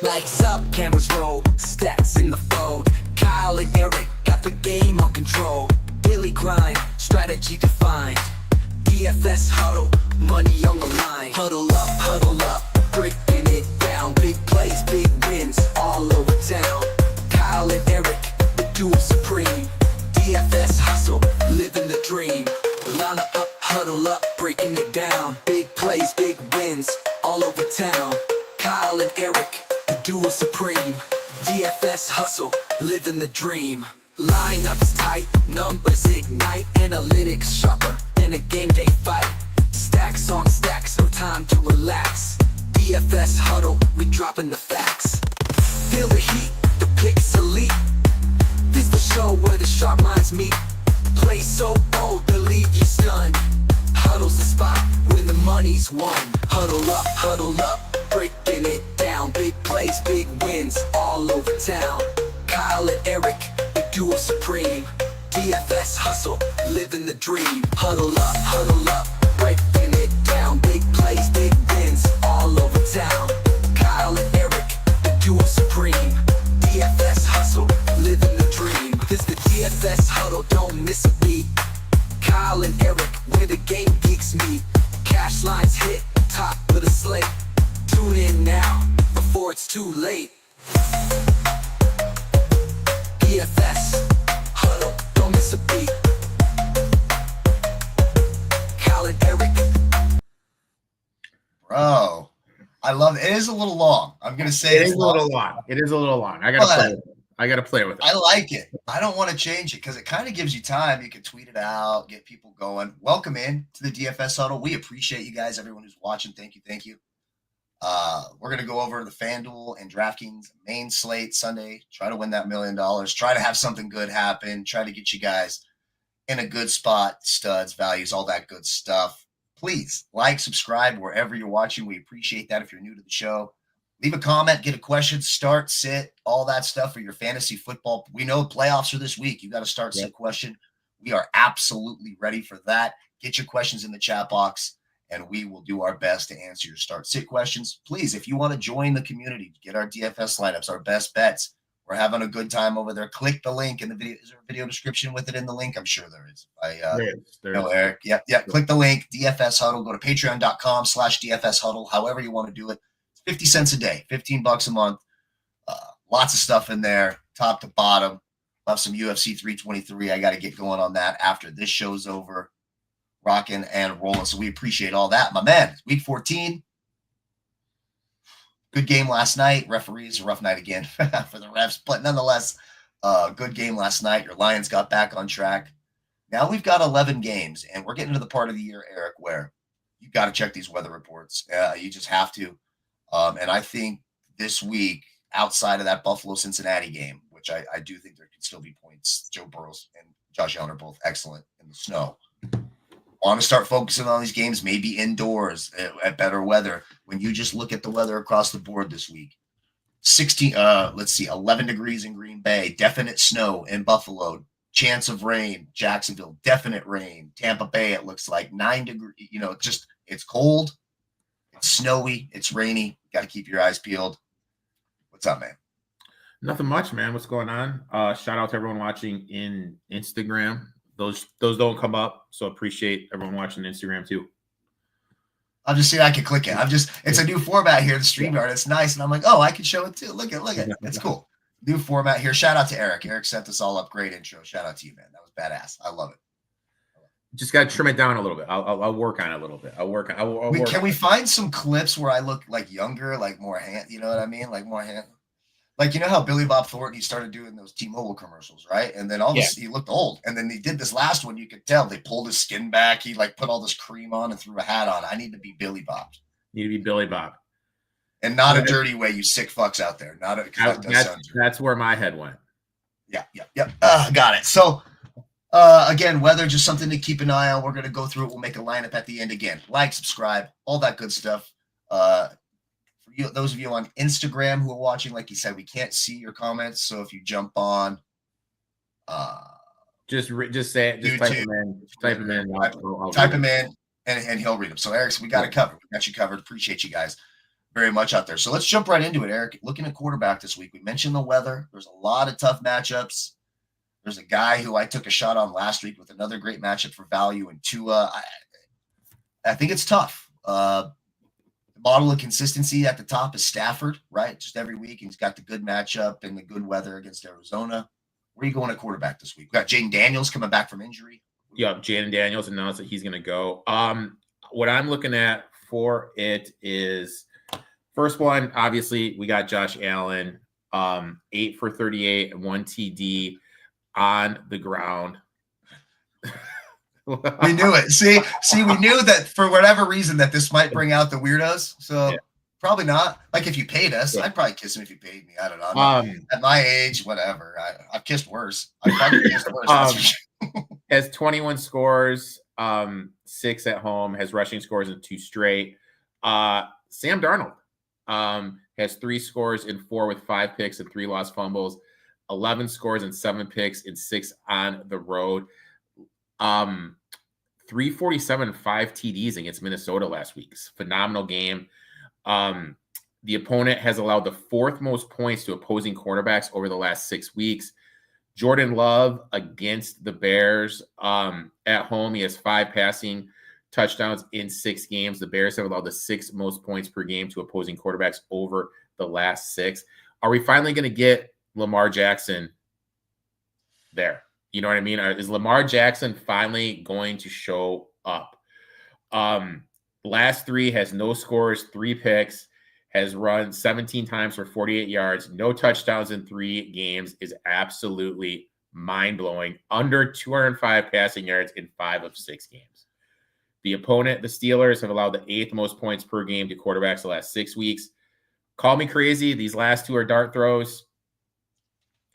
Lights up, cameras roll, stats in the fold. Kyle and Erik got the game on control. Daily grind, strategy defined. DFS huddle, money on the line. Huddle up, breaking it down. Big plays, big wins, all over town. Kyle and Erik, the duo supreme. DFS hustle, living the dream. Line up, huddle up, breaking it down. Big plays, big wins, all over town. Kyle and Erik, the duo supreme. DFS hustle, living the dream. Lineups tight, numbers ignite. Analytics sharper than a game day fight. Stacks on stacks, no time to relax. DFS huddle, we dropping the facts. Feel the heat, the picks elite. This the show where the sharp minds meet. Play so bold, they'll leave you stunned. Huddle's the spot when the money's won. Huddle up, breaking it down. Big plays, big wins, all over town. Kyle and Erik, the duo supreme. DFS hustle, living the dream. Huddle up, breaking it down. Big plays, big wins, all over town. Kyle and Erik, the duo supreme. DFS hustle, living the dream. This the DFS huddle, don't miss a beat. Kyle and Erik, where the game geeks meet. Cash lines hit, top of the slate. Tune in now, before it's too late. DFS huddle, don't miss a beat. Kyle and Erik. Bro, I love it. It is a little long. I'm gonna say It is a little long. I gotta play with it. I like it. I don't want to change it because it kind of gives you time. You can tweet it out, get people going. Welcome in to the DFS Huddle. We appreciate you guys, everyone who's watching. Thank you. We're gonna go over the FanDuel and DraftKings main slate Sunday. Try to win that $1 million. Try to have something good happen. Try to get you guys in a good spot. Studs, values, all that good stuff. Please like, subscribe wherever you're watching. We appreciate that. If you're new to the show, leave a comment, get a question, start, sit, all that stuff for your fantasy football. We know playoffs are this week. You got to start, sit question. We are absolutely ready for that. Get your questions in the chat box, and we will do our best to answer your start, sit questions. Please, if you want to join the community, get our DFS lineups, our best bets. We're having a good time over there. Click the link in the video. Is there a video description with it in the link? I'm sure there is. There is. Erik. Yep. Click the link, DFS Huddle. Go to patreon.com/DFS Huddle, however you want to do it. 50 cents a day, $15 a month. Lots of stuff in there, top to bottom. Love some UFC 323. I got to get going on that after this show's over. Rocking and rolling. So we appreciate all that. My man, week 14. Good game last night. Referees, a rough night again for the refs. But nonetheless, good game last night. Your Lions got back on track. Now we've got 11 games, and we're getting to the part of the year, Erik, where you got to check these weather reports. You just have to. And I think this week, outside of that Buffalo-Cincinnati game, which I do think there could still be points, Joe Burrow and Josh Allen are both excellent in the snow. Want to start focusing on these games, maybe indoors at better weather. When you just look at the weather across the board this week, 11 degrees in Green Bay, definite snow in Buffalo, chance of rain, Jacksonville, definite rain, Tampa Bay, it looks like 9 degrees, it's cold. It's snowy. It's rainy. Got to keep your eyes peeled. What's up, man? Nothing much, man. What's going on? Shout out to everyone watching in Instagram. Those don't come up, so appreciate everyone watching Instagram too. I'm just seeing I can click it. It's a new format here in the StreamYard. It's nice, and I'm like, oh, I can show it too. Look at it. It's cool. New format here. Shout out to Erik. Erik set this all up. Great intro. Shout out to you, man. That was badass. I love it. Just got to trim it down a little bit. I'll work on it a little bit. Can we find some clips where I look like younger, like more hand? You know what I mean? Like more hand. Like, you know how Billy Bob Thornton, he started doing those T-Mobile commercials, right? And then he looked old. And then he did this last one. You could tell they pulled his skin back. He put all this cream on and threw a hat on. I need to be Billy Bob. And not a dirty way, you sick fucks out there. That's where my head went. Yep. Got it. So, again, weather, just something to keep an eye on. We're going to go through it. We'll make a lineup at the end again. Like, subscribe, all that good stuff. For you, those of you on Instagram who are watching, like you said, we can't see your comments. So if you jump on, just say it. Just type them in. Type them in. Type them in, and he'll read them. So, Erik, we got it covered. We got you covered. Appreciate you guys. very much out there. So let's jump right into it, Erik. Looking at quarterback this week, we mentioned the weather. There's a lot of tough matchups. There's a guy who I took a shot on last week with another great matchup for value in Tua. I think it's tough. The model of consistency at the top is Stafford, right? Just every week, he's got the good matchup and the good weather against Arizona. Where are you going at quarterback this week? We got Jaden Daniels coming back from injury. Yeah, Jaden Daniels announced that he's going to go. What I'm looking at for it is first one, obviously, we got Josh Allen, 8 for 38 and 1 TD on the ground. We knew it. See, we knew that for whatever reason that this might bring out the weirdos. So probably not. Like if you paid us, I'd probably kiss him if you paid me. I don't know. At my age, whatever. I've kissed worse. I've probably kissed worse. Has 21 scores, 6 at home, has rushing scores in 2 straight. Sam Darnold has 3 scores in 4 with 5 picks and 3 lost fumbles, 11 scores and 7 picks and 6 on the road. 347 and 5 TDs against Minnesota last week. Phenomenal game. The opponent has allowed the 4th most points to opposing quarterbacks over the last 6 weeks. Jordan Love against the Bears at home. He has 5 passing touchdowns in 6 games. The Bears have allowed the 6th most points per game to opposing quarterbacks over the last 6. Are we finally going to get Lamar Jackson there? You know what I mean? Is Lamar Jackson finally going to show up? Last 3 has no scores, 3 picks, has run 17 times for 48 yards, no touchdowns in 3 games, is absolutely mind-blowing. Under 205 passing yards in 5 of 6 games. The opponent, the Steelers, have allowed the 8th most points per game to quarterbacks the last 6 weeks. Call me crazy. These last 2 are dart throws.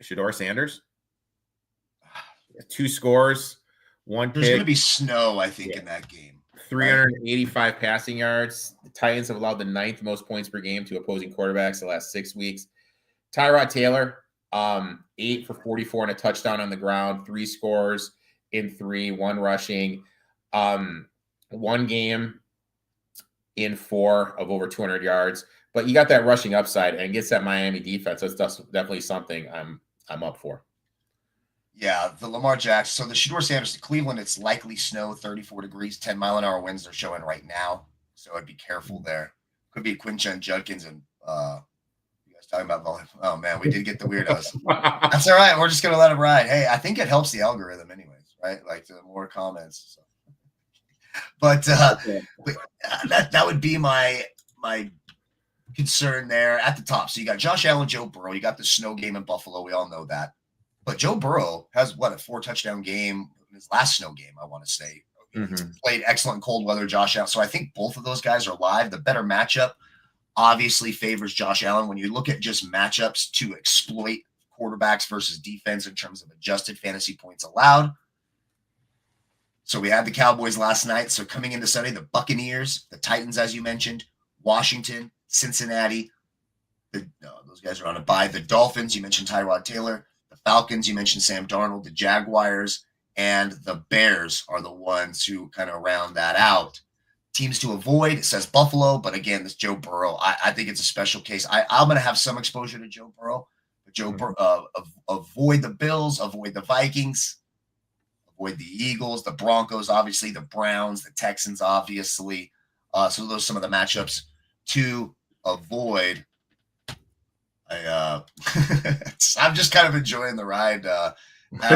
Shedeur Sanders, 2 scores, 1 pick. There's going to be snow, I think, in that game. 385 passing yards. The Titans have allowed the 9th most points per game to opposing quarterbacks the last 6 weeks. Tyrod Taylor, 8 for 44 and a touchdown on the ground, 3 scores in 3, 1 rushing, 1 game in 4 of over 200 yards. But you got that rushing upside and gets that Miami defense. That's definitely something I'm up for. Yeah, the Lamar Jackson. So the Shedeur Sanders to Cleveland, it's likely snow, 34 degrees, 10-mile-an-hour winds they're showing right now. So I'd be careful there. Could be Quinshon Judkins and you guys talking about volume. Oh man, we did get the weirdos. That's all right. We're just gonna let them ride. Hey, I think it helps the algorithm anyways, right? Like the more comments. So. But that would be my concern there at the top. So you got Josh Allen, Joe Burrow. You got the snow game in Buffalo. We all know that. But Joe Burrow has, a 4-touchdown game in his last snow game, I want to say. He's played excellent cold weather, Josh Allen. So I think both of those guys are live. The better matchup obviously favors Josh Allen. When you look at just matchups to exploit quarterbacks versus defense in terms of adjusted fantasy points allowed. So we had the Cowboys last night. So coming into Sunday, the Buccaneers, the Titans, as you mentioned, Washington, Cincinnati. Those guys are on a bye. The Dolphins, you mentioned Tyrod Taylor. The Falcons, you mentioned Sam Darnold. The Jaguars and the Bears are the ones who kind of round that out. Teams to avoid, it says Buffalo, but again, this Joe Burrow, I think it's a special case. I'm going to have some exposure to Joe Burrow, but avoid the Bills, avoid the Vikings, avoid the Eagles, the Broncos, obviously, the Browns, the Texans, obviously. So those are some of the matchups to avoid. I'm just kind of enjoying the ride out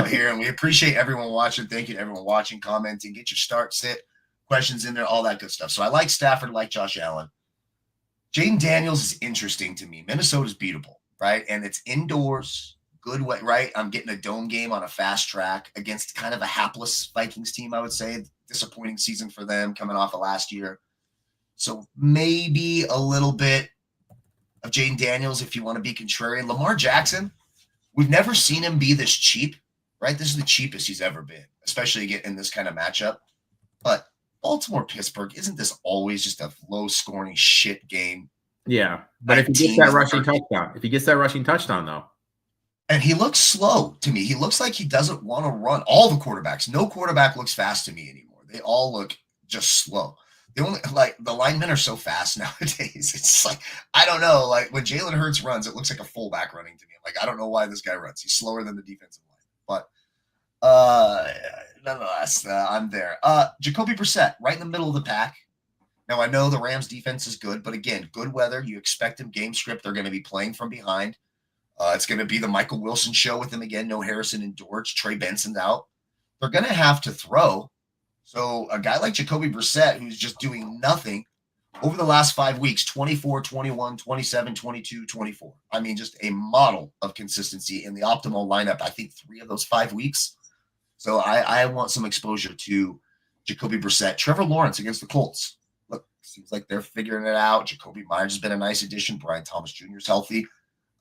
here, and we appreciate everyone watching. Thank you to everyone watching, commenting. Get your start, sit, questions in there, all that good stuff. So I like Stafford, like Josh Allen. Jaden Daniels is interesting to me. Minnesota's beatable, right? And it's indoors, good way, right? I'm getting a dome game on a fast track against kind of a hapless Vikings team, I would say. Disappointing season for them coming off of last year. So maybe a little bit of Jaden Daniels if you want to be contrarian. Lamar Jackson, we've never seen him be this cheap, right? This is the cheapest he's ever been, especially in this kind of matchup. But Baltimore-Pittsburgh, isn't this always just a low-scoring shit game? Yeah, but if he gets that rushing touchdown, though. And he looks slow to me. He looks like he doesn't want to run. All the quarterbacks. No quarterback looks fast to me anymore. They all look just slow. the linemen are so fast nowadays. It's like, I don't know. Like when Jalen Hurts runs, it looks like a fullback running to me. I'm like, I don't know why this guy runs. He's slower than the defensive line. But nonetheless, I'm there. Jacoby Brissett, right in the middle of the pack. Now I know the Rams defense is good, but again, good weather. You expect them game script. They're going to be playing from behind. It's going to be the Michael Wilson show with him again. No Harrison and George. Trey Benson's out. They're going to have to throw. So a guy like Jacoby Brissett, who's just doing nothing over the last 5 weeks, 24, 21, 27, 22, 24. I mean, just a model of consistency in the optimal lineup. I think 3 of those 5 weeks. So I want some exposure to Jacoby Brissett. Trevor Lawrence against the Colts. Look, seems like they're figuring it out. Jacoby Myers has been a nice addition. Brian Thomas Jr. is healthy.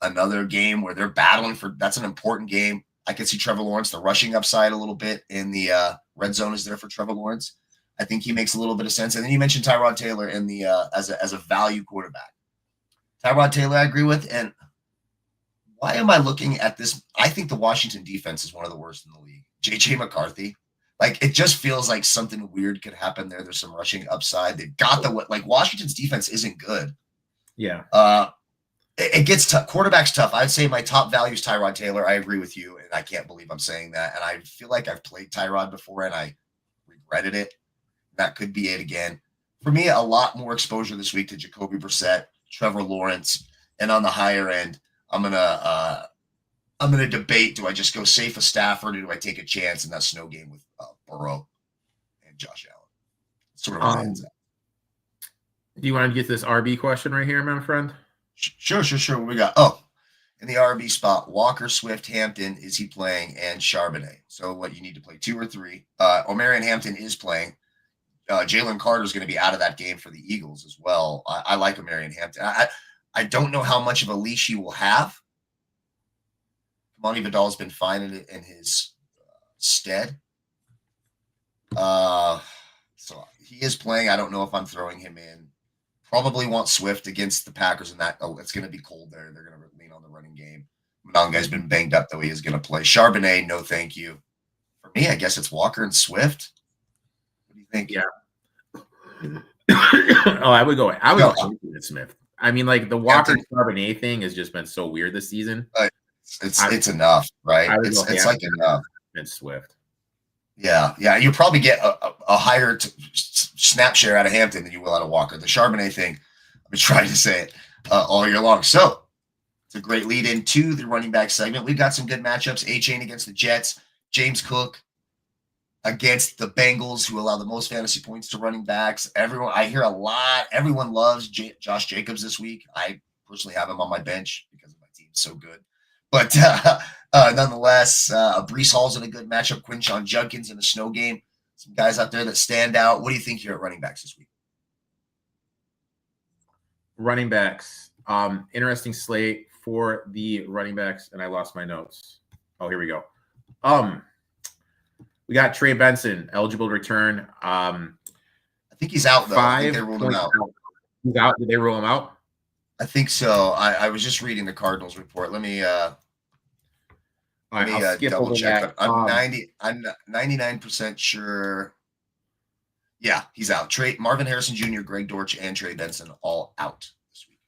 Another game where they're battling for, that's an important game. I can see Trevor Lawrence, the rushing upside a little bit in the red zone is there for Trevor Lawrence. I think he makes a little bit of sense. And then you mentioned Tyrod Taylor in the as a value quarterback. Tyrod Taylor, I agree with. And why am I looking at this? I think the Washington defense is one of the worst in the league. JJ McCarthy. Like, it just feels like something weird could happen there. There's some rushing upside. They've got Washington's defense isn't good. Yeah. It gets tough. Quarterback's tough. I'd say my top value is Tyrod Taylor. I agree with you, and I can't believe I'm saying that. And I feel like I've played Tyrod before, and I regretted it. That could be it again. For me, a lot more exposure this week to Jacoby Brissett, Trevor Lawrence, and on the higher end, I'm gonna debate: do I just go safe a Stafford, or do I take a chance in that snow game with Burrow and Josh Allen? Sort of ends up. Do you want to get to this RB question right here, my friend? Sure. What we got? In the RB spot, Walker, Swift, Hampton, is he playing, and Charbonnet. So what, you need to play 2 or 3. Omarion Hampton is playing. Jalen Carter is going to be out of that game for the Eagles as well. I like Omarion Hampton. I don't know how much of a leash he will have. Monty Vidal has been fine in his stead. So he is playing. I don't know if I'm throwing him in. Probably want Swift against the Packers in that. It's going to be cold there. They're going to lean on the running game. Mononga's been banged up, though. He is going to play. Charbonnet, no thank you. For me, I guess it's Walker and Swift. What do you think? Yeah. I would go with Smith. I mean, like, the Walker Charbonnet thing has just been so weird this season. It's enough, right? It's like enough. And Swift. Yeah. You probably get a higher snap share out of Hampton than you will out of Walker. The Charbonnet thing, I've been trying to say it all year long. So it's a great lead into the running back segment. We've got some good matchups. A-Chain against the Jets. James Cook against the Bengals, who allow the most fantasy points to running backs. I hear a lot. Everyone loves Josh Jacobs this week. I personally have him on my bench because my team's so good. But nonetheless, Breece Hall's in a good matchup. Quinshon Judkins in a snow game. Some guys out there that stand out. What do you think here at running backs this week? Running backs. Interesting slate for the running backs, and I lost my notes. Oh, here we go. We got Trey Benson, eligible to return. I think he's out, though. I think they ruled him out. He's out. Did they rule him out? I think so. I was just reading the Cardinals report. Let me double check. I'm 99% sure. Yeah, he's out. Marvin Harrison Jr., Greg Dortch, and Trey Benson all out this week.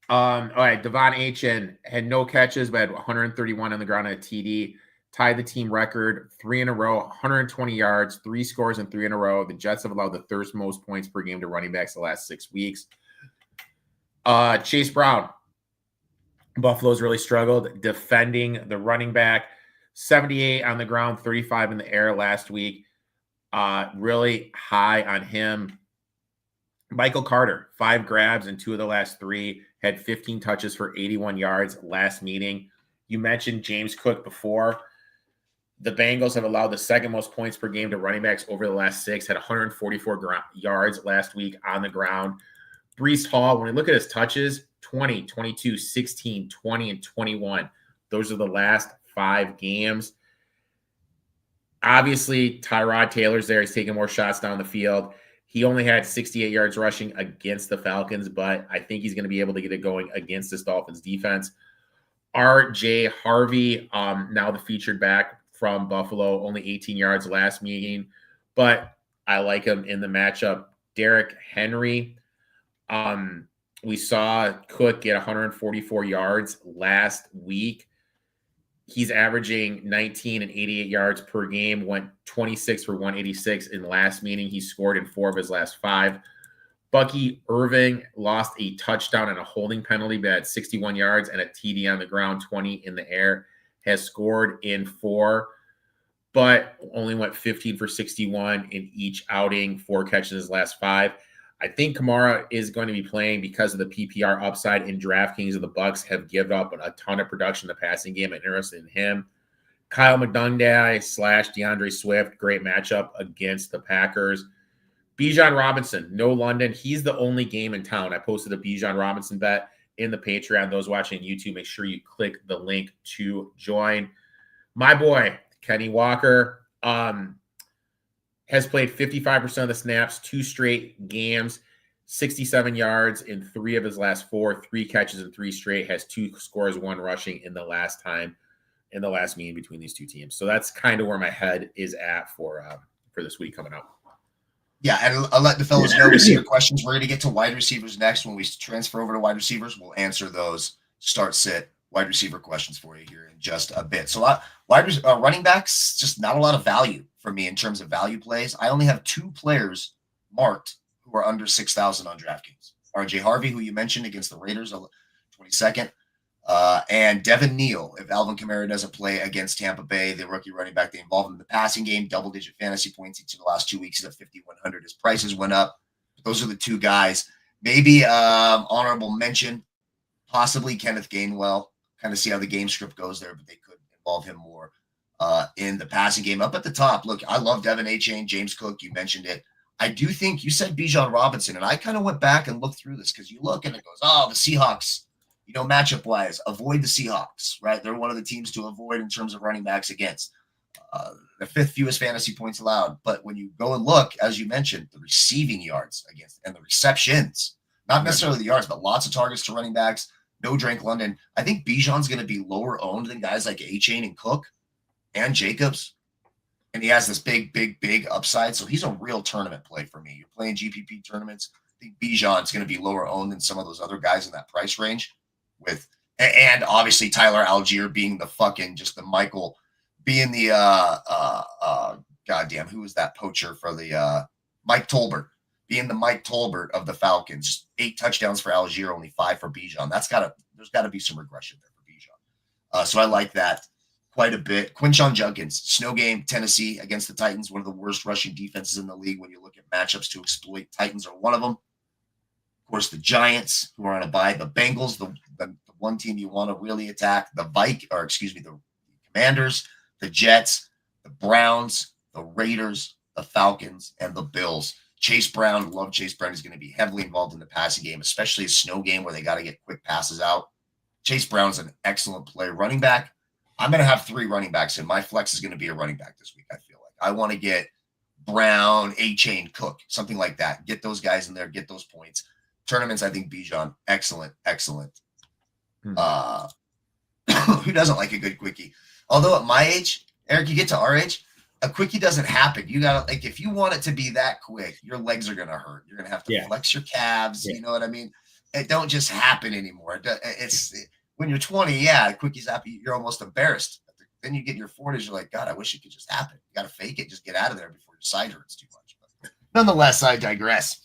All right, Devon Achane had no catches, but had 131 on the ground at TD. Tied the team record 3 in a row, 120 yards, 3 scores in 3 in a row. The Jets have allowed the third most points per game to running backs the last 6 weeks. Chase Brown. Buffalo's really struggled defending the running back. 78 on the ground, 35 in the air last week. Really high on him. Michael Carter, 5 grabs in 2 of the last 3, had 15 touches for 81 yards last meeting. You mentioned James Cook before. The Bengals have allowed the second most points per game to running backs over the last 6, had 144 yards last week on the ground. Breece Hall, when we look at his touches, 20, 22, 16, 20, and 21. Those are the last 5 games. Obviously, Tyrod Taylor's there. He's taking more shots down the field. He only had 68 yards rushing against the Falcons, but I think he's going to be able to get it going against this Dolphins defense. R.J. Harvey, now the featured back from Buffalo, only 18 yards last meeting. But I like him in the matchup. Derrick Henry. We saw Cook get 144 yards last week. He's averaging 19 and 88 yards per game, went 26 for 186 in the last meeting. He scored in 4 of his last 5. Bucky Irving lost a touchdown and a holding penalty, but had 61 yards and a TD on the ground, 20 in the air. Has scored in 4, but only went 15 for 61 in each outing, 4 catches in his last 5. I think Kamara is going to be playing because of the PPR upside in DraftKings, and the Bucks have given up a ton of production in the passing game. I'm interested in him. Kyle McDonald / DeAndre Swift, great matchup against the Packers. Bijan Robinson, no London. He's the only game in town. I posted a Bijan Robinson bet in the Patreon. Those watching YouTube, make sure you click the link to join. My boy, Kenny Walker, has played 55% of the snaps, 2 straight games, 67 yards in 3 of his last 4, 3 catches in 3 straight, has 2 scores, 1 rushing in the last meeting between these 2 teams. So that's kind of where my head is at for this week coming up. Yeah, and I'll let the fellas know receiver questions. We're going to get to wide receivers next. When we transfer over to wide receivers, we'll answer those start sit wide receiver questions for you here in just a bit. So running backs, just not a lot of value for me in terms of value plays. I only have 2 players marked who are under 6,000 on DraftKings. RJ Harvey, who you mentioned against the Raiders, 22nd, and Devin Neal. If Alvin Kamara doesn't play against Tampa Bay, the rookie running back, they involved him in the passing game, double-digit fantasy points each of the last 2 weeks. He's at 5,100. His prices went up. Those are the 2 guys. Maybe honorable mention, possibly Kenneth Gainwell. Kind of see how the game script goes there, but they could involve him more in the passing game. Up at the top, look, I love Devin A-Chain, James Cook. You mentioned it. I do think you said Bijan Robinson, and I kind of went back and looked through this because you look and it goes, the Seahawks, matchup-wise, avoid the Seahawks, right? They're one of the teams to avoid in terms of running backs against. The 5th fewest fantasy points allowed. But when you go and look, as you mentioned, the receiving yards against and the receptions, not necessarily the yards, but lots of targets to running backs. No Drake London. I think Bijan's going to be lower owned than guys like A-Chain and Cook and Jacobs. And he has this big upside. So he's a real tournament play for me. You're playing GPP tournaments. I think Bijan's going to be lower owned than some of those other guys in that price range. And obviously Tyler Algier being the fucking just the Michael, being the goddamn, who was that poacher for the Mike Tolbert, being the Mike Tolbert of the Falcons. 8 touchdowns for Algier, only 5 for Bijan. There's got to be some regression there for Bijan. So I like that quite a bit. Quinshon Judkins, snow game, Tennessee against the Titans, one of the worst rushing defenses in the league when you look at matchups to exploit. Titans are one of them. Of course, the Giants, who are on a bye, the Bengals, the one team you want to really attack, the Commanders, the Jets, the Browns, the Raiders, the Falcons, and the Bills. Chase Brown, love Chase Brown. He's going to be heavily involved in the passing game, especially a snow game where they got to get quick passes out. Chase Brown's an excellent player. Running back, I'm going to have 3 running backs, and my flex is going to be a running back this week, I feel like. I want to get Brown, A-Chain, Cook, something like that. Get those guys in there, get those points. Tournaments, I think Bijan, excellent. Who doesn't like a good quickie? Although at my age, Eric, you get to our age, a quickie doesn't happen. You got to, like, if you want it to be that quick, your legs are going to hurt. You're going to have to flex your calves. You know what I mean? It don't just happen anymore. When you're 20, quickies happen. You're almost embarrassed. Then you get in your 40s. You're like, God, I wish it could just happen. You got to fake it. Just get out of there before your side hurts too much. But nonetheless, I digress.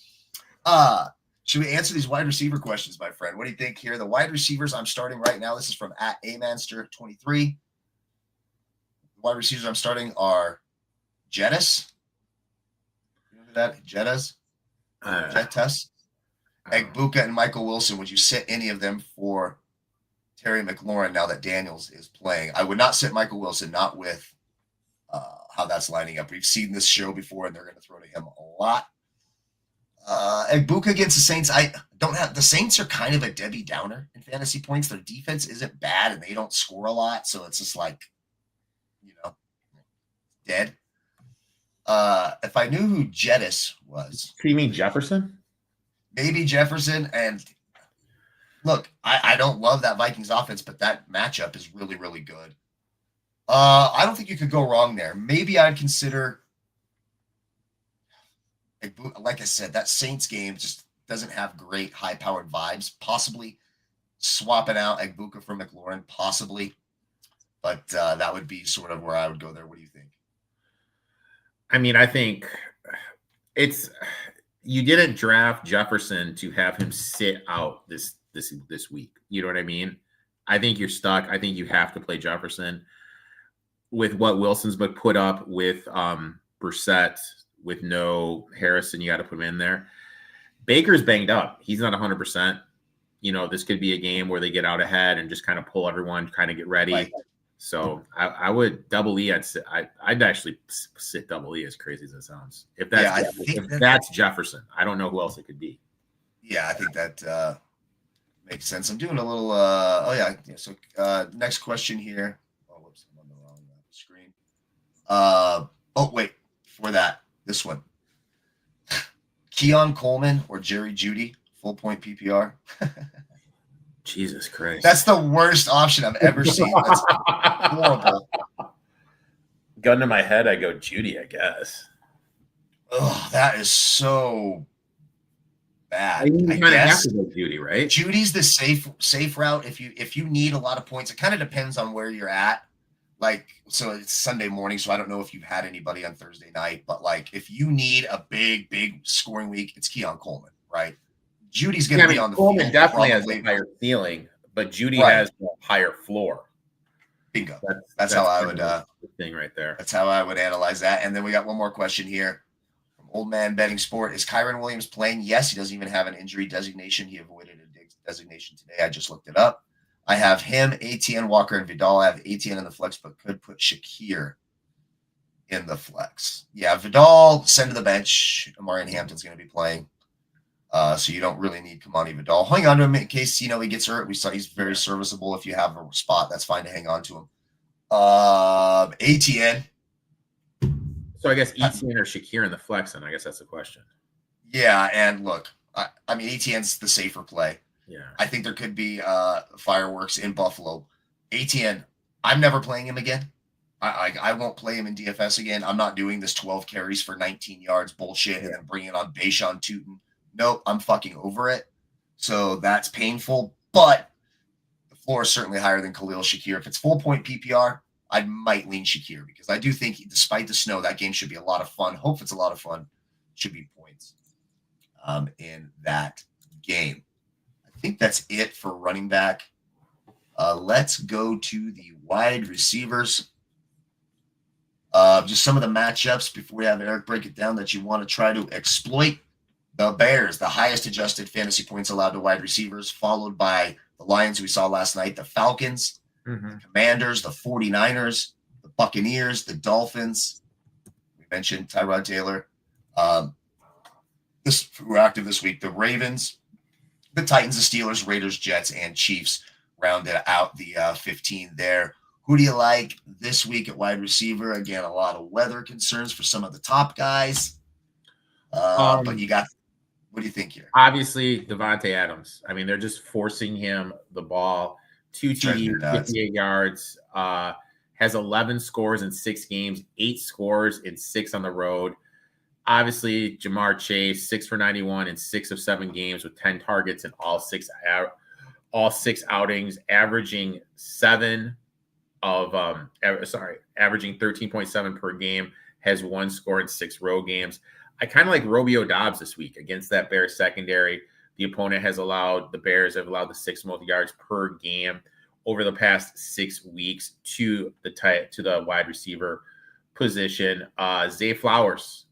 Should we answer these wide receiver questions, my friend? What do you think here? The wide receivers I'm starting right now. This is from @Amanster23. The wide receivers I'm starting are Jettis. You know that? Jettas? Jettas? Egbuka and Michael Wilson. Would you sit any of them for Terry McLaurin now that Daniels is playing? I would not sit Michael Wilson, not with how that's lining up. We've seen this show before, and they're going to throw to him a lot. Egbuka against the Saints. The Saints are kind of a Debbie Downer in fantasy points. Their defense isn't bad, and they don't score a lot, so it's just like, dead. If I knew who Jettis was. Do you mean Jefferson? Maybe Jefferson. And look, I don't love that Vikings offense, but that matchup is really, really good. I don't think you could go wrong there. Maybe I'd consider like I said, that Saints game just doesn't have great high-powered vibes. Possibly swapping out Egbuka for McLaurin, possibly. But that would be sort of where I would go there. What do you think? I mean, I think you didn't draft Jefferson to have him sit out this week. You know what I mean? I think you're stuck. I think you have to play Jefferson with what Wilson's put up with Brissett, with no Harrison. You got to put him in there. Baker's banged up. He's not 100%. This could be a game where they get out ahead and just kind of pull everyone, kind of get ready. Right. So I would double E. I'd actually sit double E, as crazy as it sounds. If that's Jefferson, I don't know who else it could be. Yeah, I think that makes sense. I'm doing a little. So next question here. Oh, whoops, I'm on the wrong screen. Wait, before that, this one. Keon Coleman or Jerry Jeudy, full point PPR. Jesus Christ. That's the worst option I've ever seen. That's horrible. Gun to my head, I go Jeudy, I guess. Oh, that is so bad. You kind of have to go Jeudy, right? Judy's the safe route. If you need a lot of points, it kind of depends on where you're at. So it's Sunday morning, so I don't know if you've had anybody on Thursday night, but if you need a big scoring week, it's Keon Coleman, right? Judy's going to be on the Coleman field. Definitely has a higher ceiling, but Jeudy has a higher floor. Bingo. That's how I would thing right there. That's how I would analyze that. And then we got one more question here from Old Man Betting Sport. Is Kyron Williams playing? Yes, he doesn't even have an injury designation. He avoided a designation today. I just looked it up. I have him, ATN, Walker, and Vidal. I have ATN in the flex, but could put Shakir in the flex. Yeah, Vidal, send to the bench. Amari Hampton's going to be playing. So you don't really need Kamani Vidal. Hang on to him in case, he gets hurt. We saw he's very serviceable. If you have a spot, that's fine to hang on to him. ATN. So I guess ETN or Shakir in the flex, and I guess that's the question. Yeah, and look, I mean, ATN's the safer play. Yeah. I think there could be fireworks in Buffalo. ATN, I'm never playing him again. I won't play him in DFS again. I'm not doing this 12 carries for 19 yards bullshit and then bringing on Bashan Tootin. Nope, I'm fucking over it. So that's painful, but the floor is certainly higher than Khalil Shakir. If it's full point PPR, I might lean Shakir because I do think, despite the snow, that game should be a lot of fun. Hope it's a lot of fun. Should be points in that game. I think that's it for running back. Let's go to the wide receivers. Just some of the matchups before we have Erik break it down that you want to try to exploit. The Bears, the highest adjusted fantasy points allowed to wide receivers, followed by the Lions we saw last night, the Falcons, the Commanders, the 49ers, the Buccaneers, the Dolphins. We mentioned Tyrod Taylor. Who are active this week. The Ravens, the Titans, the Steelers, Raiders, Jets, and Chiefs rounded out the 15 there. Who do you like this week at wide receiver? Again, a lot of weather concerns for some of the top guys. But you got, what do you think here? Obviously, Devontae Adams. I mean, they're just forcing him the ball. 2 TDs, 58 yards, has 11 scores in 6 games, 8 scores in 6 on the road. Obviously, Jamar Chase, 6 for 91 in 6 of 7 games with 10 targets in all 6 outings, averaging 13.7 per game, has 1 score in 6 road games. I kind of like Romeo Doubs this week against that Bears secondary. The opponent the Bears have allowed the 6th most yards per game over the past 6 weeks to the wide receiver position. Zay Flowers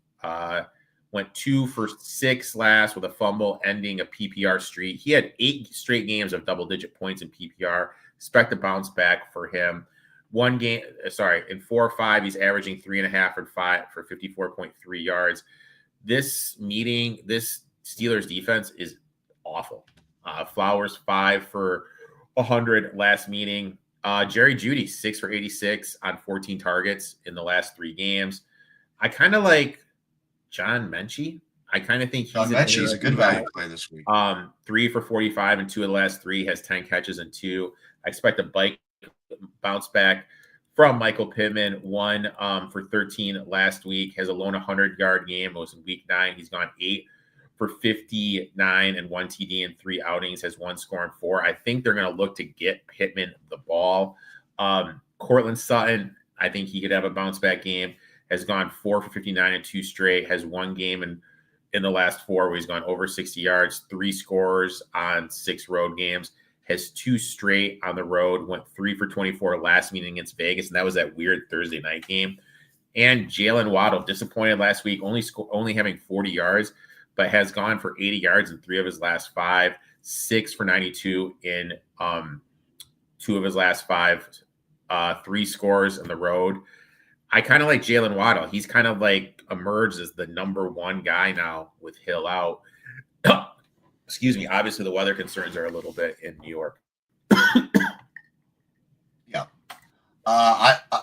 went 2 for 6 last with a fumble, ending a PPR streak. He had 8 straight games of double-digit points in PPR. Expect a bounce back for him. In 4 or 5, he's averaging 3.5 or 5 for 54.3 yards. This Steelers defense is awful. Flowers 5 for 100 last meeting. Jerry Jeudy 6 for 86 on 14 targets in the last 3 games. I kind of like John Mechie. I kind of think he's a good value play this week. 3 for 45 and 2 of the last 3, has 10 catches and 2. I expect a bounce back from Michael Pittman, one for 13 last week, has a lone 100-yard game. It was in week 9. He's gone 8 for 59 and 1 TD in 3 outings, has 1 score and 4. I think they're going to look to get Pittman the ball. Cortland Sutton, I think he could have a bounce back game, has gone 4 for 59 and 2 straight, has 1 game in the last 4 where he's gone over 60 yards, 3 scores on 6 road games, has 2 straight on the road, went 3 for 24 last meeting against Vegas, and that was that weird Thursday night game. And Jalen Waddle, disappointed last week, only having 40 yards, but has gone for 80 yards in 3 of his last 5, 6 for 92 in 2 of his last 5, 3 scores on the road. I kind of like Jalen Waddle. He's kind of like emerged as the number 1 guy now with Hill out. Excuse me. Obviously, the weather concerns are a little bit in New York. Yeah.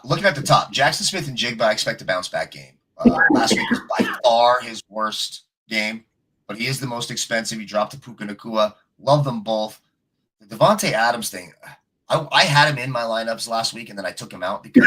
Looking at the top, Jackson Smith and Jigba, I expect a bounce back game. Last week was by far his worst game, but he is the most expensive. He dropped to Puka Nacua. Love them both. The Devontae Adams thing, I had him in my lineups last week, and then I took him out because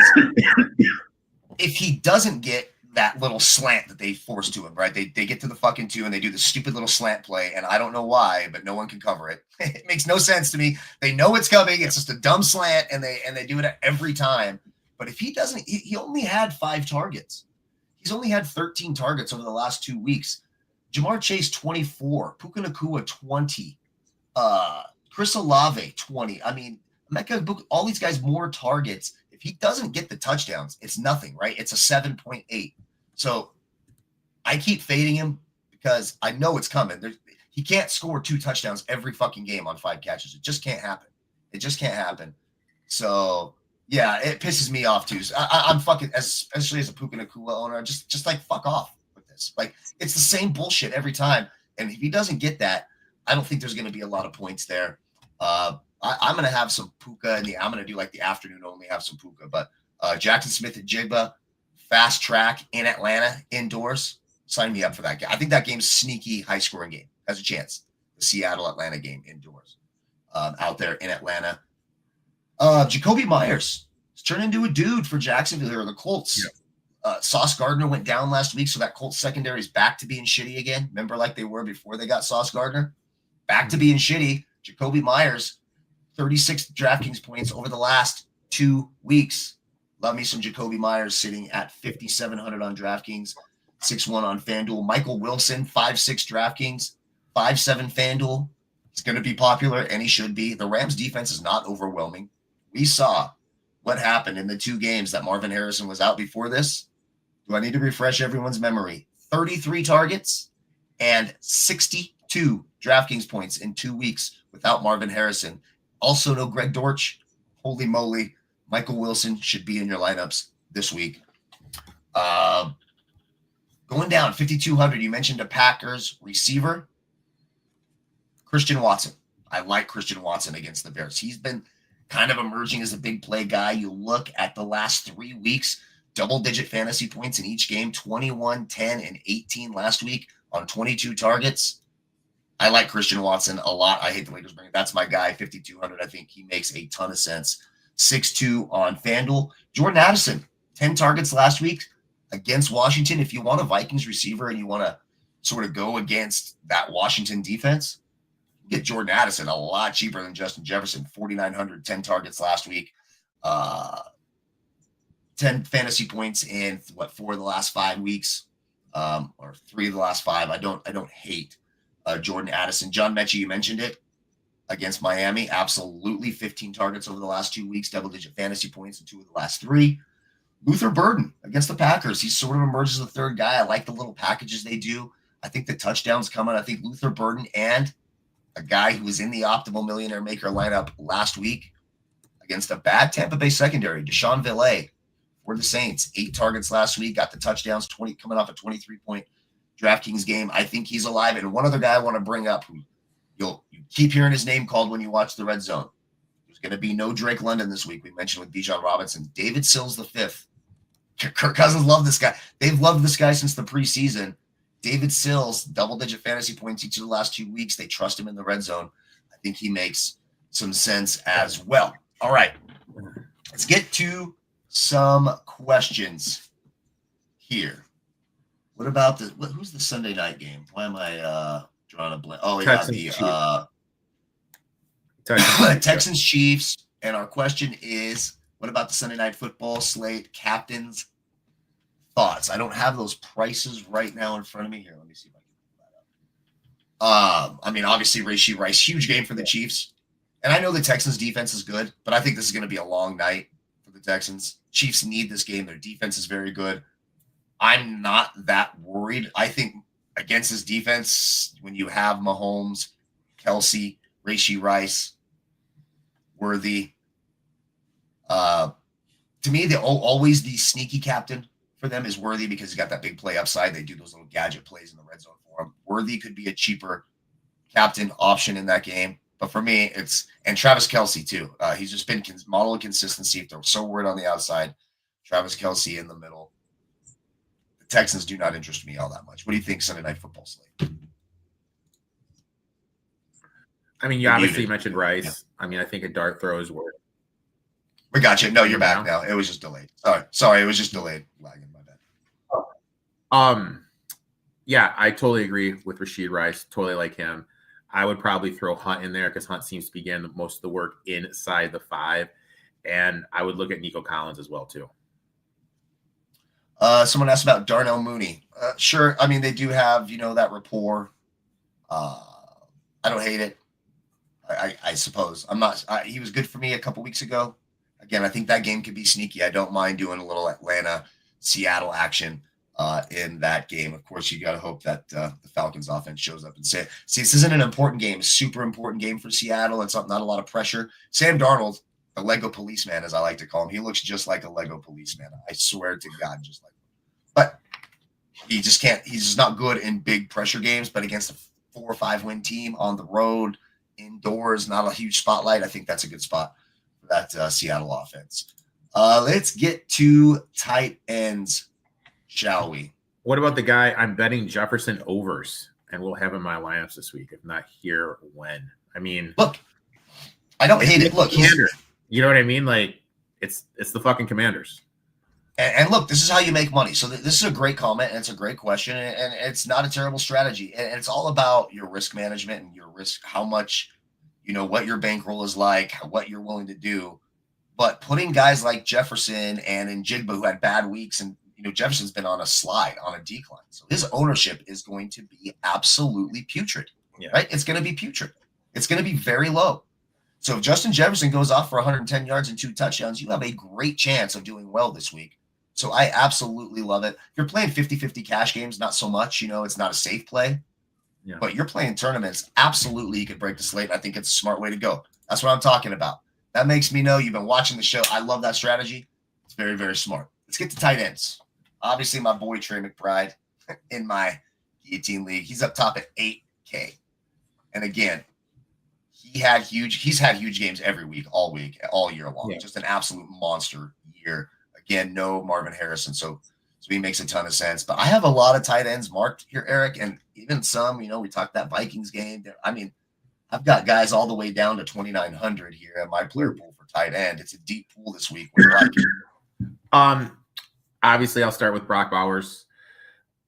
if he doesn't get that little slant that they force to him, right? They get to the fucking 2 and they do the stupid little slant play, and I don't know why, but no one can cover it. It makes no sense to me. They know it's coming. It's just a dumb slant, and they do it every time. But if he doesn't, he only had 5 targets. He's only had 13 targets over the last 2 weeks. Jamar Chase, 24. Puka Nacua, 20. Chris Olave, 20. I mean, Mecca, all these guys more targets. If he doesn't get the touchdowns, it's nothing, right? It's a 7.8. So I keep fading him because I know it's coming. He can't score 2 touchdowns every fucking game on 5 catches. It just can't happen. It just can't happen. So yeah, it pisses me off too. So I'm fucking, especially as a Puka Nacua owner, just like fuck off with this. Like it's the same bullshit every time. And if he doesn't get that, I don't think there's going to be a lot of points there. I'm going to have some Puka I'm going to do like the afternoon only, have some Puka. But Jackson Smith and Jigba, fast track in Atlanta, indoors. Sign me up for that game. I think that game's sneaky, high-scoring game. Has a chance. The Seattle-Atlanta game indoors out there in Atlanta. Jacoby Myers has turned into a dude for Jacksonville or the Colts. Yeah. Sauce Gardner went down last week, so that Colts secondary is back to being shitty again. Remember like they were before they got Sauce Gardner? Back to being shitty. Jacoby Myers, 36 DraftKings points over the last 2 weeks. Love me some Jacoby Myers sitting at 5,700 on DraftKings, 6-1 on FanDuel. Michael Wilson, 5-6 DraftKings, 5-7 FanDuel. He's going to be popular, and he should be. The Rams defense is not overwhelming. We saw what happened in the 2 games that Marvin Harrison was out before this. Do I need to refresh everyone's memory? 33 targets and 62 DraftKings points in 2 weeks without Marvin Harrison. Also, no Greg Dortch. Holy moly. Michael Wilson should be in your lineups this week. Going down, 5,200. You mentioned a Packers receiver. Christian Watson. I like Christian Watson against the Bears. He's been kind of emerging as a big play guy. You look at the last 3 weeks, double-digit fantasy points in each game, 21, 10, and 18 last week on 22 targets. I like Christian Watson a lot. I hate the Lakers bring it. That's my guy, 5,200. I think he makes a ton of sense. 6-2 on FanDuel. Jordan Addison, 10 targets last week against Washington. If you want a Vikings receiver and you want to sort of go against that Washington defense, you get Jordan Addison a lot cheaper than Justin Jefferson. 4,900, 10 targets last week. 10 fantasy points in 4 of the last 5 weeks, or 3 of the last 5. I don't hate Jordan Addison. John Mechie, you mentioned it against Miami. Absolutely 15 targets over the last 2 weeks, double-digit fantasy points in 2 of the last 3. Luther Burden against the Packers. He sort of emerges as the third guy. I like the little packages they do. I think the touchdowns coming. I think Luther Burden and a guy who was in the optimal millionaire maker lineup last week against a bad Tampa Bay secondary, Deshaun Villay for the Saints. 8 targets last week, got the touchdowns, 20 coming off a 23-point DraftKings game. I think he's alive. And one other guy I want to bring up who you keep hearing his name called when you watch the Red Zone. There's going to be no Drake London this week. We mentioned with Bijan Robinson. David Sills the fifth. Kirk Cousins loved this guy. They've loved this guy since the preseason. David Sills, double-digit fantasy points each of the last 2 weeks. They trust him in the red zone. I think he makes some sense as well. All right. Let's get to some questions here. What about who's the Sunday night game? Why am I drawing a blank? Oh, yeah, Texans Chiefs. And our question is, what about the Sunday night football slate? Captains' thoughts. I don't have those prices right now in front of me. Here, let me see if I can pull that up. I mean, obviously, Rashee Rice, huge game for the Chiefs. And I know the Texans' defense is good, but I think this is going to be a long night for the Texans. Chiefs need this game. Their defense is very good. I'm not that worried. I think against this defense, when you have Mahomes, Kelsey, Rashee Rice, Worthy, to me, always the sneaky captain for them is Worthy because he's got that big play upside. They do those little gadget plays in the red zone for him. Worthy could be a cheaper captain option in that game. But for me, and Travis Kelce too. He's just been model of consistency. If they're so worried on the outside, Travis Kelce in the middle. The Texans do not interest me all that much. What do you think Sunday night football slate? I mean, you obviously mentioned Rice. Yeah. I mean, I think a dart throw is worth. We got you. No, you're back now. It was just delayed. Sorry, it was just delayed. Lagging, my bad. Yeah, I totally agree with Rashee Rice. Totally like him. I would probably throw Hunt in there because Hunt seems to be getting most of the work inside the 5. And I would look at Nico Collins as well, too. Someone asked about Darnell Mooney. Sure. I mean, they do have, that rapport. I don't hate it. I suppose. He was good for me a couple weeks ago. Again, I think that game could be sneaky. I don't mind doing a little Atlanta-Seattle action in that game. Of course, you got to hope that the Falcons offense shows up and say, see, this isn't an important game, a super important game for Seattle. It's not a lot of pressure. Sam Darnold, the Lego policeman, as I like to call him, he looks just like a Lego policeman. I swear to God, just like him. But he just can't. He's just not good in big pressure games, but against a 4 or 5 win team on the road, indoors, not a huge spotlight, I think that's a good spot for that Seattle offense. Let's get to tight ends, shall we? What about the guy I'm betting Jefferson overs, and we'll have him in my lineups this week, if not here, when? I mean, look, I don't hate it. Look, you know what I mean? Like, it's the fucking Commanders. And look, this is how you make money. So this is a great comment, and it's a great question, and it's not a terrible strategy. And it's all about your risk management and your risk, how much, what your bankroll is like, what you're willing to do. But putting guys like Jefferson and Njigba, who had bad weeks, and Jefferson's been on a slide, on a decline. So his ownership is going to be absolutely putrid, right? It's going to be putrid. It's going to be very low. So if Justin Jefferson goes off for 110 yards and 2 touchdowns, you have a great chance of doing well this week. So I absolutely love it. If you're playing 50-50 cash games, not so much. It's not a safe play. Yeah. But you're playing tournaments, absolutely you could break the slate. I think it's a smart way to go. That's what I'm talking about. That makes me know you've been watching the show. I love that strategy. It's very, very smart. Let's get to tight ends. Obviously, my boy Trey McBride in my guillotine league. He's up top at 8K. And again, he's had huge games every week, all year long. Yeah. Just an absolute monster year. Again, no Marvin Harrison, so he makes a ton of sense. But I have a lot of tight ends marked here, Eric, and even some, we talked that Vikings game. I mean, I've got guys all the way down to 2,900 here at my player pool for tight end. It's a deep pool this week. What do you like? Obviously, I'll start with Brock Bowers.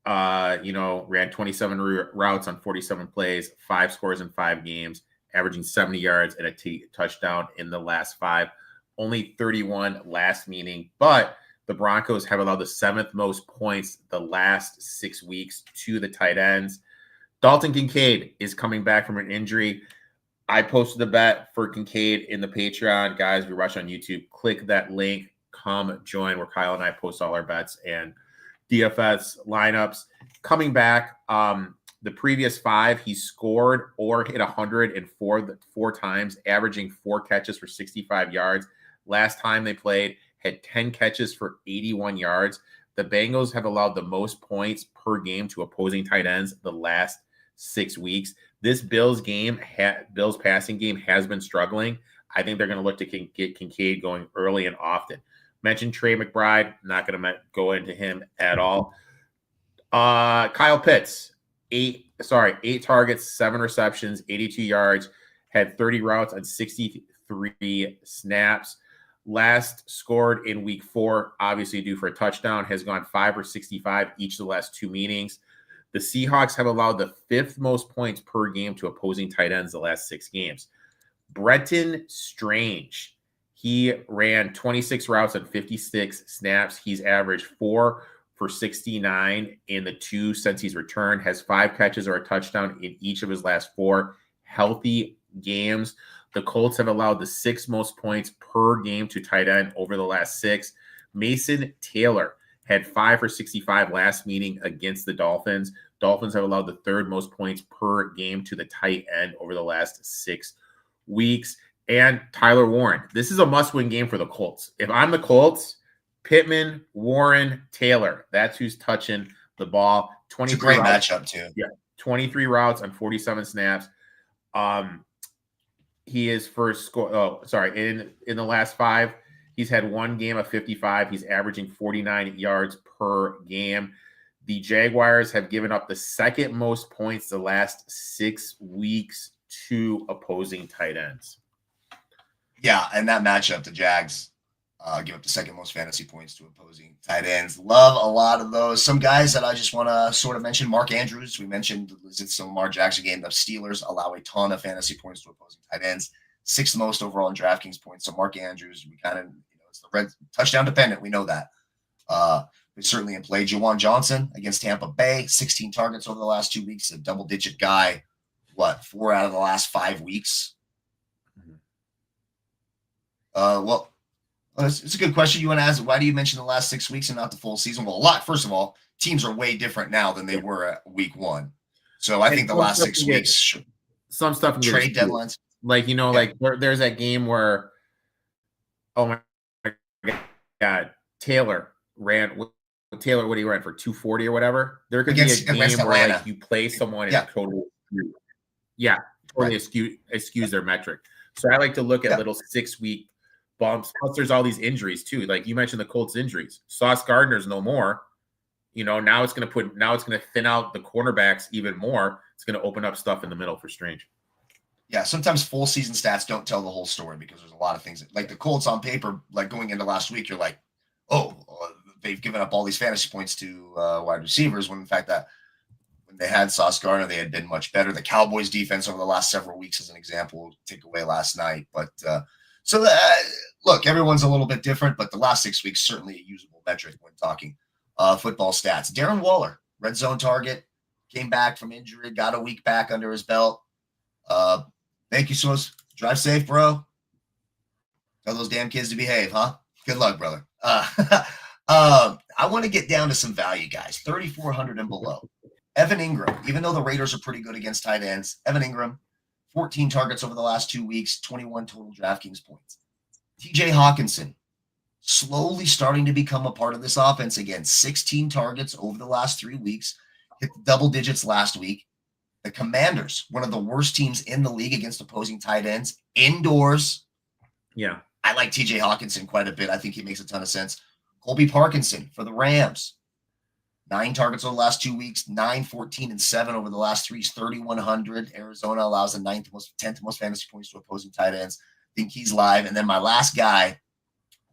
Ran 27 routes on 47 plays, 5 scores in 5 games, averaging 70 yards and a touchdown in the last 5. Only 31 last meeting, but the Broncos have allowed the 7th most points the last 6 weeks to the tight ends. Dalton Kincaid is coming back from an injury. I posted a bet for Kincaid in the Patreon. Guys, if you're watching on YouTube, click that link. Come join where Kyle and I post all our bets and DFS lineups. Coming back, the previous 5, he scored or hit 104 times, averaging 4 catches for 65 yards. Last time they played, had 10 catches for 81 yards. The Bengals have allowed the most points per game to opposing tight ends the last 6 weeks. This Bills passing game has been struggling. I think they're going to look to get Kincaid going early and often. Mentioned Trey McBride, not going to go into him at all. Kyle Pitts, 8 targets, 7 receptions, 82 yards, had 30 routes on 63 snaps. last scored in week 4, obviously due for a touchdown, has gone 5 or 65 each of the last 2 meetings. The Seahawks have allowed the 5th most points per game to opposing tight ends the last 6 games. Brenton Strange, he ran 26 routes on 56 snaps. He's averaged 4 for 69 in the 2 since he's returned, has 5 catches or a touchdown in each of his last 4 healthy games. The Colts have allowed the 6th most points per game to tight end over the last 6. Mason Taylor had 5 for 65 last meeting against the Dolphins. Dolphins have allowed the 3rd most points per game to the tight end over the last 6 weeks. And Tyler Warren. This is a must-win game for the Colts. If I'm the Colts, Pittman, Warren, Taylor. That's who's touching the ball. It's a great matchup too. Yeah, 23 routes on 47 snaps. He is first score. Oh, sorry. In the last 5, he's had 1 game of 55. He's averaging 49 yards per game. The Jaguars have given up the 2nd most points the last 6 weeks to opposing tight ends. Yeah, and that matchup, the Jags give up the 2nd most fantasy points to opposing tight ends. Love a lot of those. Some guys that I just want to sort of mention, Mark Andrews. We mentioned it's the Lamar Jackson game. The Steelers allow a ton of fantasy points to opposing tight ends. 6th most overall in DraftKings points. So Mark Andrews, we kind of, it's the red touchdown dependent. We know that. But certainly in play. Juwan Johnson against Tampa Bay, 16 targets over the last 2 weeks. A double-digit guy. 4 out of the last 5 weeks? Well, it's a good question. You want to ask, why do you mention the last 6 weeks and not the full season? Well, first of all, teams are way different now than they were at week 1. So I think the last 6 weeks, some stuff trade deadlines. Like, like there's that game where, oh my God, Taylor ran, what did he run for, 240 or whatever? There could be a game where like you play someone and totally excuse their metric. So I like to look at little 6-week bumps. Plus, there's all these injuries too. Like you mentioned, the Colts injuries. Sauce Gardner's no more. Now it's going to thin out the cornerbacks even more. It's going to open up stuff in the middle for Strange. Yeah, sometimes full season stats don't tell the whole story because there's a lot of things like the Colts on paper. Like going into last week, you're like, oh, they've given up all these fantasy points to wide receivers. When in fact that when they had Sauce Gardner, they had been much better. The Cowboys defense over the last several weeks, as an example, take away last night. But look, everyone's a little bit different, but the last 6 weeks certainly a usable metric when talking football stats. Darren Waller, red zone target, came back from injury, got a week back under his belt. Thank you so much. Drive safe, bro. Tell those damn kids to behave, huh? Good luck, brother. I want to get down to some value guys, 3,400 and below. Evan Ingram, even though the Raiders are pretty good against tight ends, Evan Ingram, 14 targets over the last 2 weeks, 21 total DraftKings points. TJ Hawkinson, slowly starting to become a part of this offense again. 16 targets over the last 3 weeks, hit double digits last week. The Commanders, one of the worst teams in the league against opposing tight ends, indoors. Yeah. I like TJ Hawkinson quite a bit. I think he makes a ton of sense. Colby Parkinson for the Rams. 9 targets over the last 2 weeks, 9, 14, and 7 over the last 3. 3,100. Arizona allows the 10th most fantasy points to opposing tight ends. Think he's live. And then my last guy, I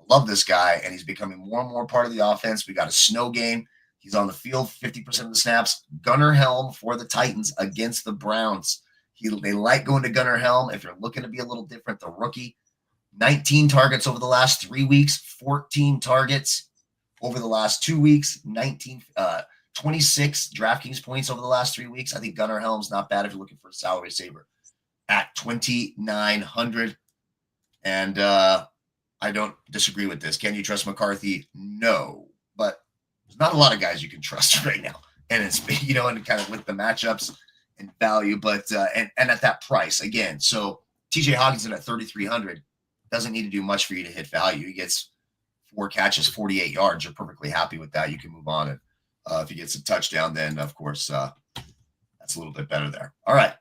love this guy, and he's becoming more and more part of the offense. We got a snow game. He's on the field 50% of the snaps. Gunnar Helm for the Titans against the Browns. They like going to Gunnar Helm. If you're looking to be a little different, the rookie, 19 targets over the last 3 weeks, 14 targets over the last 2 weeks, 26 DraftKings points over the last 3 weeks. I think Gunnar Helm's not bad if you're looking for a salary saver at 2,900. And I don't disagree with this. Can you trust McCarthy? No, but there's not a lot of guys you can trust right now. And it's, and kind of with the matchups and value, but, and at that price again. So TJ Hawkinson at 3,300 doesn't need to do much for you to hit value. He gets 4 catches, 48 yards. You're perfectly happy with that. You can move on. And if he gets a touchdown, then of course, that's a little bit better there. All right.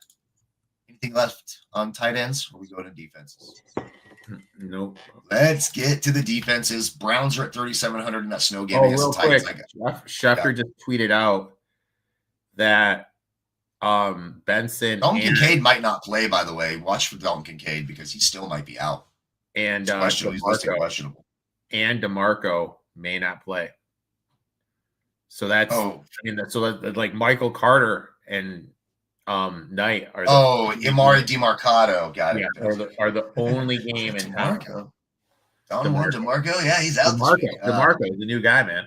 Anything left on tight ends or we go to defenses? Nope. Let's get to the defenses. Browns are at 3,700 in that snow game against real the Titans. Quick, Schefter just tweeted out that Benson Dalton Kincaid might not play, by the way. Watch for Dalton Kincaid because he still might be out. And He's listed questionable. And DeMarco may not play. So that's like Michael Carter and Knight are Imari DeMarcado. Got it. Are the only game in town. DeMarco. Yeah, he's out this week. DeMarco, the new guy, man.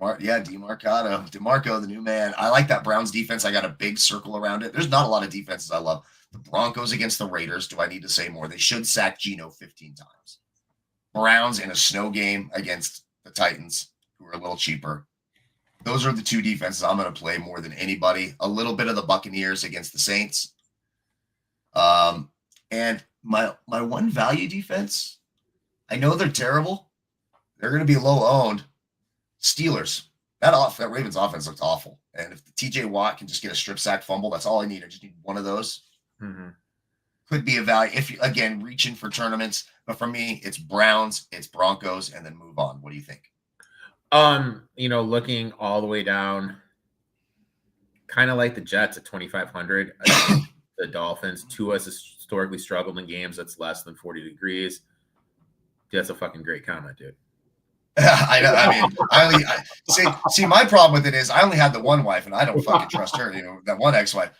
DeMarcado. DeMarco, the new man. I like that Browns defense. I got a big circle around it. There's not a lot of defenses I love. The Broncos against the Raiders. Do I need to say more? They should sack Geno 15 times. Browns in a snow game against the Titans, who are a little cheaper. Those are the two defenses I'm going to play more than anybody. A little bit of the Buccaneers against the Saints. And my one value defense, I know they're terrible. They're going to be low owned. Steelers. That Ravens offense looks awful. And if the TJ Watt can just get a strip sack fumble, that's all I need. I just need one of those. Mm-hmm. Could be a value if you, again, reaching for tournaments. But for me, it's Browns, it's Broncos, and then move on. What do you think? Looking all the way down, kind of like the Jets at 2,500. The Dolphins, Tua has historically struggled in games that's less than 40 degrees. That's a fucking great comment, dude. I know. I mean, see, my problem with it is I only had the one wife, and I don't fucking trust her. That one ex-wife.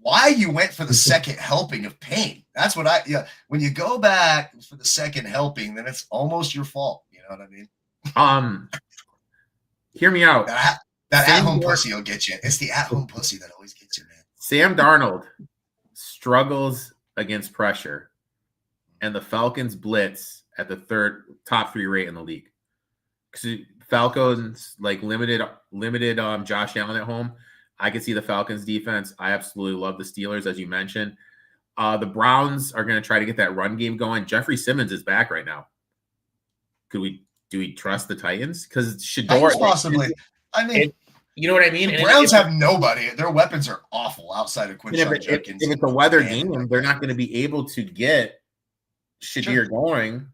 Why you went for the second helping of pain? That's what when you go back for the second helping, then it's almost your fault. You know what I mean? Hear me out. That at-home pussy will get you. It's the at-home pussy that always gets you, man. Sam Darnold struggles against pressure, and the Falcons blitz at the top 3 rate in the league. Because Falcons limited Josh Allen at home. I can see the Falcons defense. I absolutely love the Steelers, as you mentioned. The Browns are going to try to get that run game going. Jeffrey Simmons is back right now. Do we trust the Titans? Because Shedeur possibly. You know what I mean? The Browns have nobody. Their weapons are awful outside of Quinshon Judkins. If it's a weather game, they're not going to be able to get Shedeur going.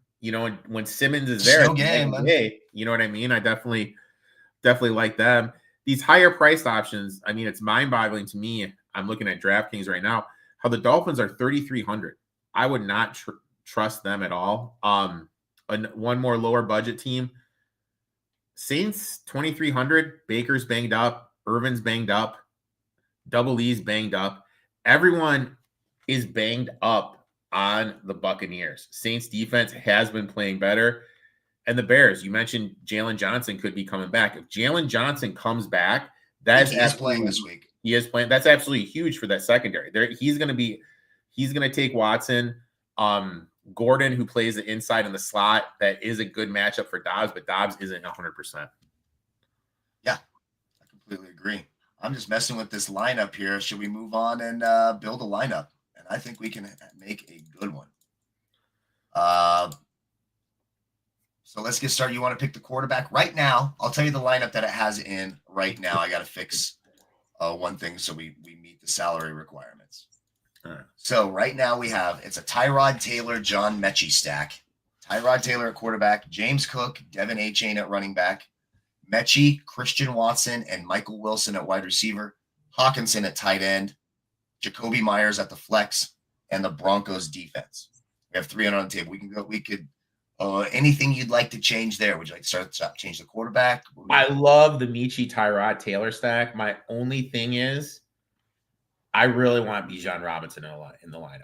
When Simmons is there, you know what I mean? I definitely like them. These higher priced options, it's mind-boggling to me. I'm looking at DraftKings right now, how the Dolphins are 3,300. I would not trust them at all. One more lower budget team. Saints, 2,300. Baker's banged up. Irvin's banged up. Double E's banged up. Everyone is banged up on the Buccaneers. Saints defense has been playing better. And the Bears, you mentioned Jalen Johnson could be coming back. If Jalen Johnson comes back, he is playing this week. He is playing. That's absolutely huge for that secondary. He's going to take Watson. Gordon, who plays the inside in the slot, that is a good matchup for Dobbs, but Dobbs isn't 100%. Yeah, I completely agree. I'm just messing with this lineup here. Should we move on and build a lineup? And I think we can make a good one. So let's get started. You want to pick the quarterback right now? I'll tell you the lineup that it has in right now. I got to fix one thing so we meet the salary requirements. All right. So right now it's a Tyrod Taylor, John Mechie stack. Tyrod Taylor at quarterback, James Cook, Devin Achane at running back, Mechie, Christian Watson, and Michael Wilson at wide receiver, Hawkinson at tight end, Jacoby Myers at the flex, and the Broncos defense. We have 300 on the table. We could anything you'd like to change there? Would you like to change the quarterback? I love the Mechie Tyrod Taylor stack. My only thing is I really want Bijan Robinson in the lineup.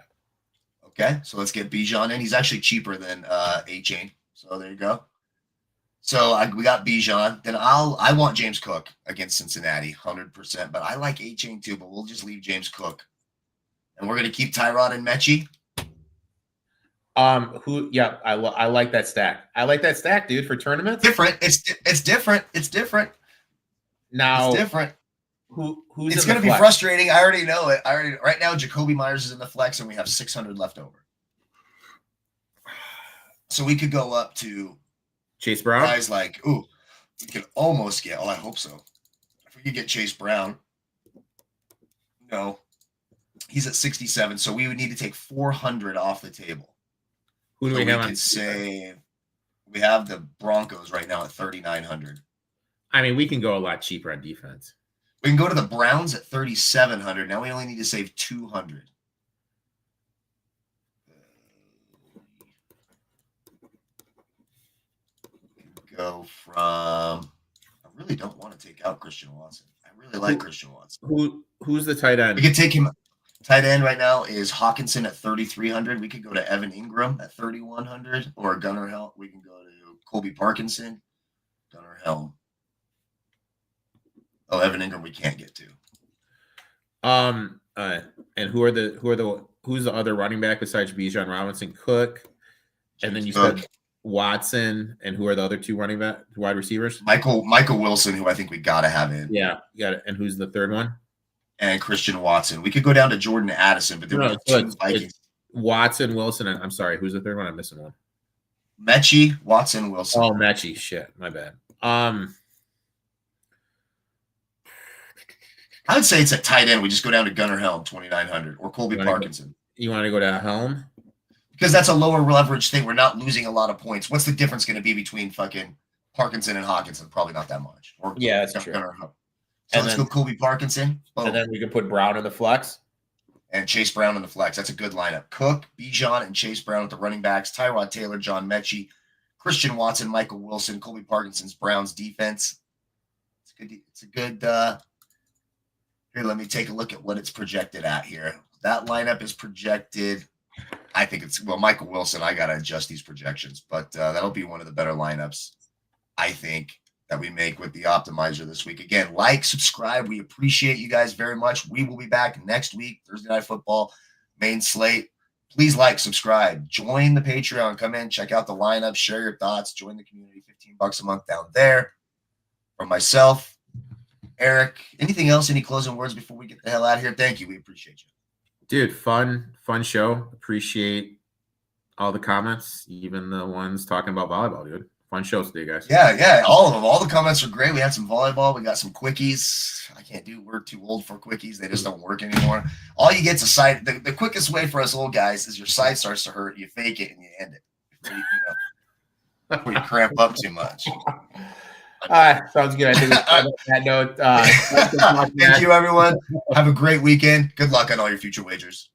Okay, so let's get Bijan in. He's actually cheaper than Achane. So there you go. So we got Bijan. Then I want James Cook against Cincinnati, 100%. But I like Achane too. But we'll just leave James Cook, and we're gonna keep Tyrod and Mechie. I like that stack. I like that stack, dude, for tournaments. Different. It's different. It's different. Now it's different. Who's it's going to be frustrating. I already know it. Right now, Jacoby Myers is in the flex, and we have 600 left over. So we could go up to Chase Brown. Guys we could almost get. Oh, I hope so. If we could get Chase Brown, no, he's at 67. So we would need to take 400 off the table. Who do we have? We have the Broncos right now at 3,900. We can go a lot cheaper on defense. We can go to the Browns at 3,700. Now we only need to save 200. go from. I really don't want to take out Christian Watson. I really like Christian Watson. Who's the tight end? We could take him. Tight end right now is Hawkinson at 3,300. We could go to Evan Ingram at 3,100, or Gunnar Helm. We can go to Colby Parkinson, Gunnar Helm. Oh, Evan Ingram we can't get to. And who's the other running back besides Bijan Robinson? Cook, and then you said Watson, and who are the other two wide receivers? Michael Wilson, who I think we gotta have in. Yeah, you got it. And who's the third one? And Christian Watson. We could go down to Jordan Addison, but there were two Vikings. Watson, Wilson, and I'm sorry, who's the third one? I'm missing one. Mechie, Watson, Wilson. Oh, Mechie. Shit, my bad. I would say it's at tight end. We just go down to Gunnar Helm, 2,900, or Colby Parkinson. You want to go to Helm? Because that's a lower leverage thing. We're not losing a lot of points. What's the difference going to be between fucking Parkinson and Hawkinson? Probably not that much. Or yeah, that's true. Gunnar Helm. So let's go Colby Parkinson. Boom. And then we can put Brown in the flex. And Chase Brown in the flex. That's a good lineup. Cook, Bijan, and Chase Brown with the running backs. Tyrod Taylor, John Mechie, Christian Watson, Michael Wilson, Colby Parkinson's Browns defense. It's a good here, let me take a look at what it's projected at here. That lineup is projected. I think it's Michael Wilson. I gotta adjust these projections, but that'll be one of the better lineups, I think, that we make with the optimizer this week. Again, like, subscribe. We appreciate you guys very much. We will be back next week, Thursday Night Football, main slate. Please like, subscribe, join the Patreon, come in, check out the lineup, share your thoughts, join the community. $15 a month down there. From myself, Erik, anything else? Any closing words before we get the hell out of here? Thank you. We appreciate you. Dude, fun show. Appreciate all the comments, even the ones talking about volleyball, dude. Fun show today, guys. Yeah, all of them. All the comments are great. We had some volleyball. We got some quickies. We're too old for quickies. They just don't work anymore. All you get's a side. The quickest way for us old guys is your side starts to hurt. You fake it and you end it. Before you cramp up too much. All right, sounds good. I think on that note, thank you, everyone. Have a great weekend. Good luck on all your future wagers.